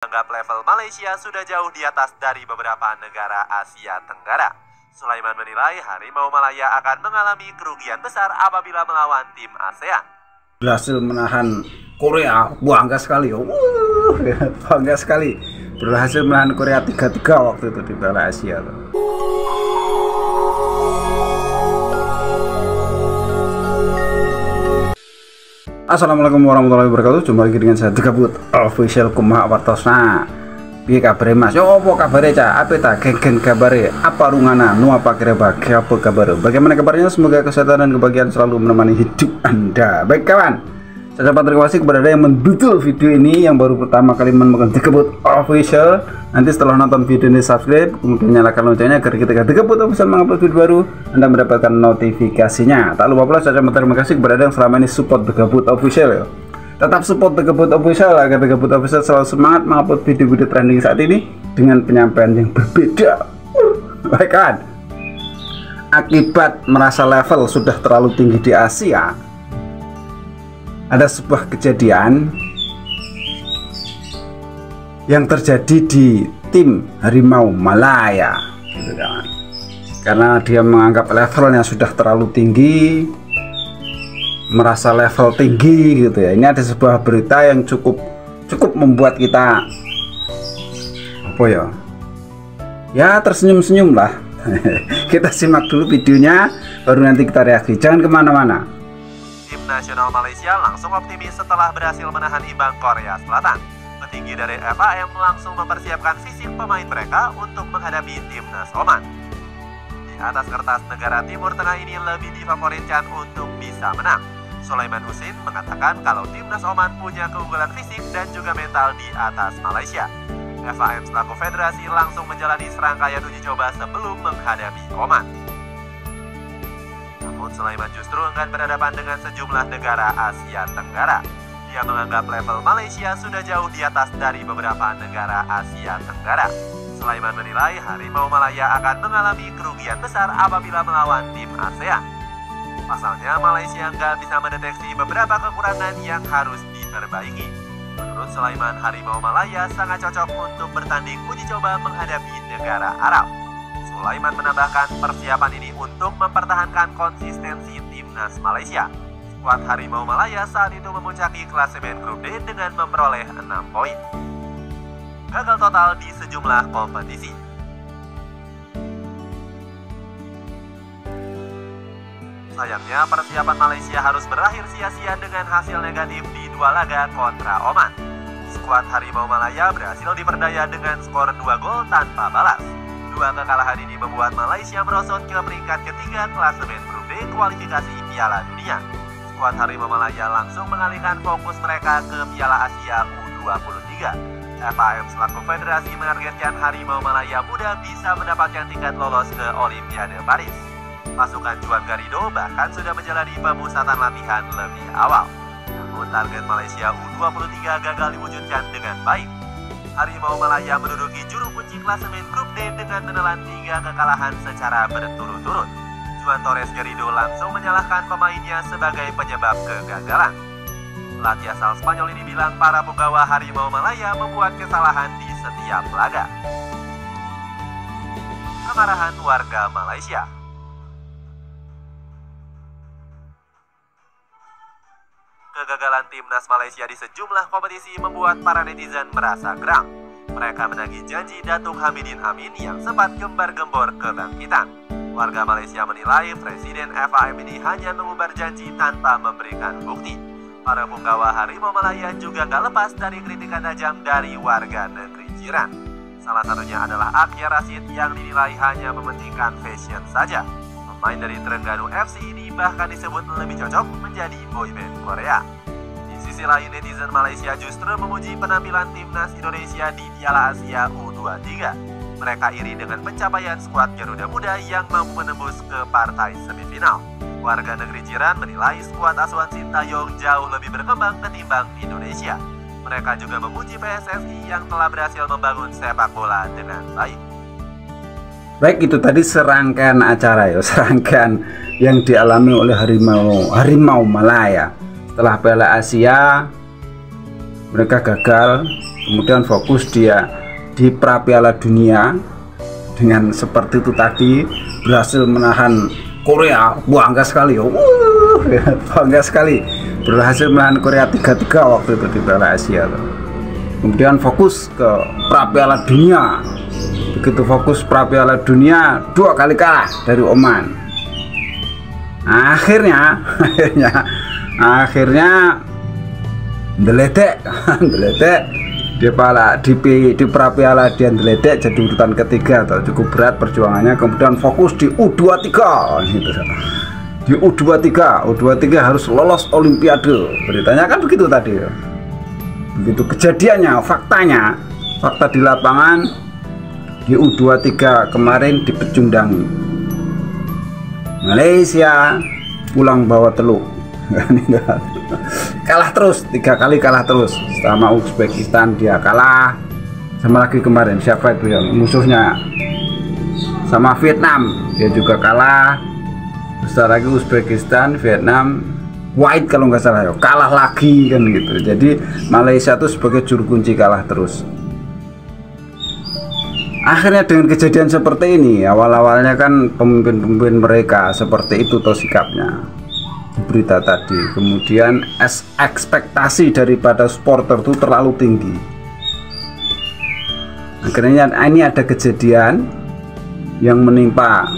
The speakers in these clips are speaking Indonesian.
Menganggap level Malaysia sudah jauh di atas dari beberapa negara Asia Tenggara. Sulaiman menilai Harimau Malaya akan mengalami kerugian besar apabila melawan tim ASEAN. Berhasil menahan Korea, bangga sekali. Bangga sekali. Berhasil menahan Korea 3-3 waktu itu di Piala Asia. Assalamualaikum warahmatullahi wabarakatuh. Jumpa lagi dengan saya Dekabut Official Kumaha Wartosna. Piye kabare Mas? Yo opo kabare Cak? Apa ta geng kabare? Apa rungana? Nu apa kira bagi apa kabar? Bagaimana kabarnya? Semoga kesehatan dan kebahagiaan selalu menemani hidup Anda. Baik kawan, saya ucapkan terima kasih kepada Anda yang mendukung video ini, yang baru pertama kali menemukan Dekabut Official. Nanti setelah nonton video ini subscribe, kemudian nyalakan loncengnya agar ketika Dekabut Official mengupload video baru Anda mendapatkan notifikasinya. Tak lupa pula saya ucapkan terima kasih kepada Anda yang selama ini support Dekabut Official ya. Tetap support Dekabut Official agar Dekabut Official selalu semangat mengupload video-video trending saat ini dengan penyampaian yang berbeda. Baik kan? Akibat merasa level sudah terlalu tinggi di Asia, ada sebuah kejadian yang terjadi di tim Harimau Malaya gitu kan. Karena dia menganggap levelnya sudah terlalu tinggi, merasa level tinggi gitu ya. Ini ada sebuah berita yang cukup membuat kita apa ya tersenyum-senyum lah. Kita simak dulu videonya, baru nanti kita reaksi. Jangan kemana-mana. Tim nasional Malaysia langsung optimis setelah berhasil menahan imbang Korea Selatan. Petinggi dari FAM langsung mempersiapkan fisik pemain mereka untuk menghadapi timnas Oman. Di atas kertas, negara Timur Tengah ini lebih difavoritkan untuk bisa menang. Sulaiman Husin mengatakan kalau timnas Oman punya keunggulan fisik dan juga mental di atas Malaysia. FAM selaku federasi langsung menjalani serangkaian uji coba sebelum menghadapi Oman. Namun Sulaiman justru enggan berhadapan dengan sejumlah negara Asia Tenggara. Dia menganggap level Malaysia sudah jauh di atas dari beberapa negara Asia Tenggara. Sulaiman menilai Harimau Malaya akan mengalami kerugian besar apabila melawan tim ASEAN. Pasalnya Malaysia nggak bisa mendeteksi beberapa kekurangan yang harus diperbaiki. Menurut Sulaiman, Harimau Malaya sangat cocok untuk bertanding uji coba menghadapi negara Arab. Sulaiman menambahkan persiapan ini untuk mempertahankan konsistensi timnas Malaysia. Skuad Harimau Malaya saat itu memuncaki klasemen grup D dengan memperoleh 6 poin. Gagal total di sejumlah kompetisi. Sayangnya persiapan Malaysia harus berakhir sia-sia dengan hasil negatif di 2 laga kontra Oman. Skuad Harimau Malaya berhasil diperdaya dengan skor 2 gol tanpa balas. 2 kekalahan ini membuat Malaysia merosot ke peringkat ketiga klasemen grup D kualifikasi Piala Dunia. Skuad Harimau Malaya langsung mengalihkan fokus mereka ke Piala Asia U23. FAM selaku federasi menargetkan Harimau Malaya muda bisa mendapatkan tiket lolos ke Olimpiade Paris. Pasukan Juan Garrido bahkan sudah menjalani pemusatan latihan lebih awal. Namun target Malaysia U23 gagal diwujudkan dengan baik. Harimau Malaya menduduki juru kunci klasemen grup D dengan menelan 3 kekalahan secara berturut-turut. Juan Torres Garrido langsung menyalahkan pemainnya sebagai penyebab kegagalan. Pelatih asal Spanyol ini bilang para punggawa Harimau Malaya membuat kesalahan di setiap laga. Kemarahan warga Malaysia. Kegagalan timnas Malaysia di sejumlah kompetisi membuat para netizen merasa geram. Mereka menagih janji Datuk Hamidin Amin yang sempat gembar-gembor kebangkitan. Warga Malaysia menilai Presiden FAM ini hanya mengumbar janji tanpa memberikan bukti. Para punggawa Harimau Malaya juga gak lepas dari kritikan tajam dari warga negeri jiran. Salah satunya adalah Akhir Rashid yang dinilai hanya mementingkan fashion saja. Pemain dari Terengganu FC ini bahkan disebut lebih cocok menjadi boyband Korea. Di sisi lain, netizen Malaysia justru memuji penampilan timnas Indonesia di Piala Asia U23. Mereka iri dengan pencapaian skuad Garuda Muda yang mampu menembus ke partai semifinal. Warga negeri jiran menilai skuad asuhan Sintayong jauh lebih berkembang ketimbang Indonesia. Mereka juga memuji PSSI yang telah berhasil membangun sepak bola dengan baik. Baik, itu tadi serangkaian acara ya, serangkaian yang dialami oleh Harimau Malaya. Setelah Piala Asia mereka gagal, kemudian fokus dia di pra Piala Dunia dengan seperti itu tadi, berhasil menahan Korea. Bangga sekali, bangga sekali, berhasil menahan Korea 3-3 waktu itu di Piala Asia. Kemudian fokus ke pra Piala Dunia. Begitu fokus pra Piala Dunia, 2 kali kalah dari Oman. Akhirnya deledek di pra Piala dia deledek jadi urutan ketiga atau cukup berat perjuangannya. Kemudian fokus di U23 gitu. Di U23 harus lolos Olimpiade, beritanya kan begitu tadi. Begitu kejadiannya, fakta di lapangan di U23 kemarin dipecundangi. Malaysia pulang bawa teluk. Kalah terus, 3 kali kalah terus. Sama Uzbekistan dia kalah, sama lagi kemarin siapa itu yang musuhnya, sama Vietnam dia juga kalah. Besar lagi Uzbekistan, Vietnam, Kuwait kalau nggak salah ya, kalah lagi kan gitu. Jadi Malaysia tuh sebagai juru kunci kalah terus. Akhirnya dengan kejadian seperti ini, awal-awalnya kan pemimpin-pemimpin mereka seperti itu toh sikapnya di berita tadi. Kemudian ekspektasi daripada supporter itu terlalu tinggi. Akhirnya ini ada kejadian yang menimpa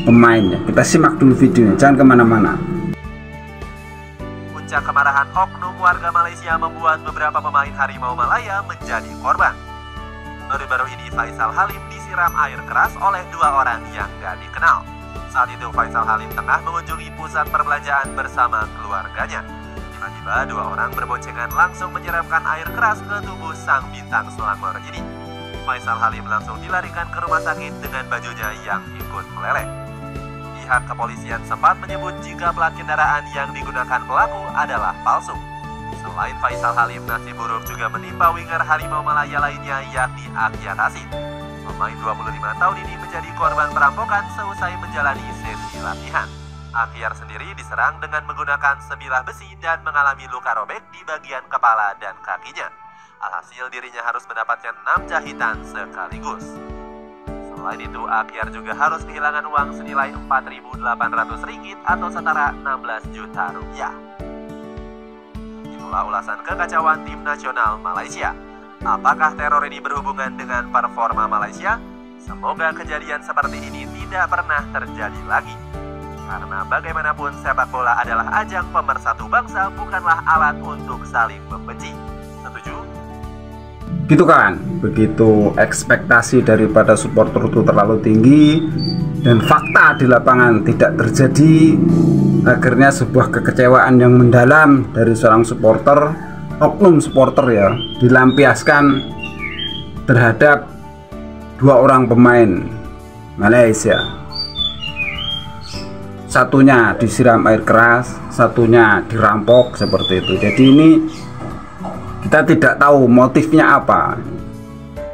pemainnya. Kita simak dulu videonya, jangan kemana-mana. Puncak kemarahan oknum warga Malaysia membuat beberapa pemain Harimau Malaya menjadi korban. Baru-baru ini Faisal Halim disiram air keras oleh 2 orang yang gak dikenal. Saat itu Faisal Halim tengah mengunjungi pusat perbelanjaan bersama keluarganya. Tiba-tiba 2 orang berboncengan langsung menyiramkan air keras ke tubuh sang bintang selangor ini. Faisal Halim langsung dilarikan ke rumah sakit dengan bajunya yang ikut meleleh. Pihak kepolisian sempat menyebut jika plat kendaraan yang digunakan pelaku adalah palsu. Selain Faisal Halim, nasib buruk juga menimpa winger Harimau Malaya lainnya yakni Akhyar Rashid. Pemain 25 tahun ini menjadi korban perampokan seusai menjalani sesi latihan. Akhyar sendiri diserang dengan menggunakan sebilah besi dan mengalami luka robek di bagian kepala dan kakinya. Alhasil dirinya harus mendapatkan 6 jahitan sekaligus. Selain itu, Akhyar juga harus kehilangan uang senilai 4.800 ringgit atau setara 16 juta rupiah. Itulah ulasan kekacauan tim nasional Malaysia. Apakah teror ini berhubungan dengan performa Malaysia? Semoga kejadian seperti ini tidak pernah terjadi lagi. Karena bagaimanapun sepak bola adalah ajang pemersatu bangsa, bukanlah alat untuk saling membenci. Setuju? Gitu kan, begitu ekspektasi daripada supporter itu terlalu tinggi dan fakta di lapangan tidak terjadi, akhirnya sebuah kekecewaan yang mendalam dari seorang supporter, oknum supporter ya, dilampiaskan terhadap 2 orang pemain Malaysia. Satunya disiram air keras, satunya dirampok seperti itu. Jadi ini kita tidak tahu motifnya apa,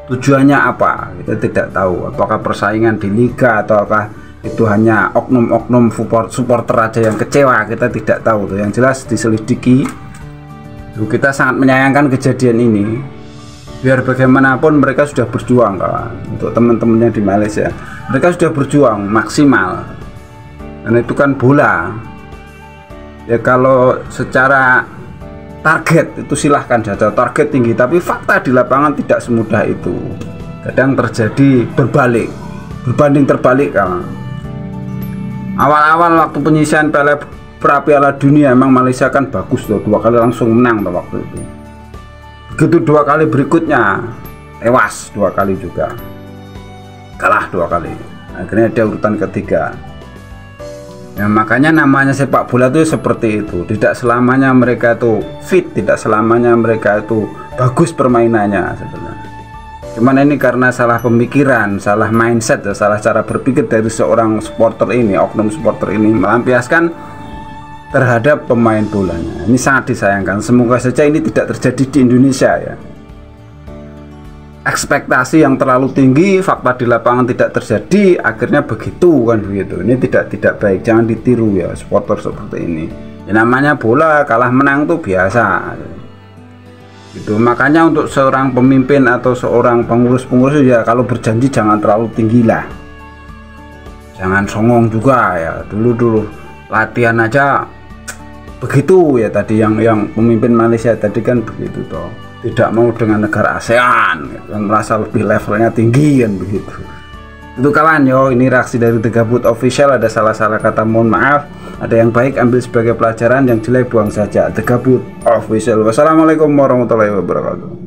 tujuannya apa, kita tidak tahu. Apakah persaingan di liga ataukah itu hanya oknum-oknum supporter aja yang kecewa, kita tidak tahu tuh. Yang jelas diselidiki. Kita sangat menyayangkan kejadian ini. Biar bagaimanapun mereka sudah berjuang kawan. Untuk teman-temannya di Malaysia, mereka sudah berjuang maksimal. Dan itu kan bola. Ya kalau secara target itu silahkan saja, target tinggi, tapi fakta di lapangan tidak semudah itu. Kadang terjadi berbanding terbalik kawan. Awal-awal waktu penyisian pra Piala Dunia emang Malaysia kan bagus tuh, 2 kali langsung menang tuh waktu itu. Begitu 2 kali berikutnya tewas 2 kali juga, kalah 2 kali. Akhirnya dia urutan ketiga. Ya makanya namanya sepak bola itu seperti itu. Tidak selamanya mereka itu fit, tidak selamanya mereka itu bagus permainannya sebenarnya. Cuman ini karena salah pemikiran, salah mindset, salah cara berpikir dari seorang supporter ini, oknum supporter ini melampiaskan terhadap pemain bolanya. Ini sangat disayangkan. Semoga saja ini tidak terjadi di Indonesia ya. Ekspektasi yang terlalu tinggi, fakta di lapangan tidak terjadi, akhirnya begitu kan begitu. Ini tidak baik, jangan ditiru ya supporter seperti ini. Ya, namanya bola, kalah menang tuh biasa. Itu makanya untuk seorang pemimpin atau seorang pengurus ya kalau berjanji jangan terlalu tinggi lah, jangan songong juga ya. Dulu latihan aja begitu ya, tadi yang pemimpin Malaysia tadi kan begitu toh, tidak mau dengan negara ASEAN gitu, merasa lebih levelnya tinggi kan begitu. Itu kawan yo, ini reaksi dari The Gabut Official. Ada salah-salah kata mohon maaf, ada yang baik ambil sebagai pelajaran, yang jelek buang saja. The Gabut Official. Wassalamualaikum warahmatullahi wabarakatuh.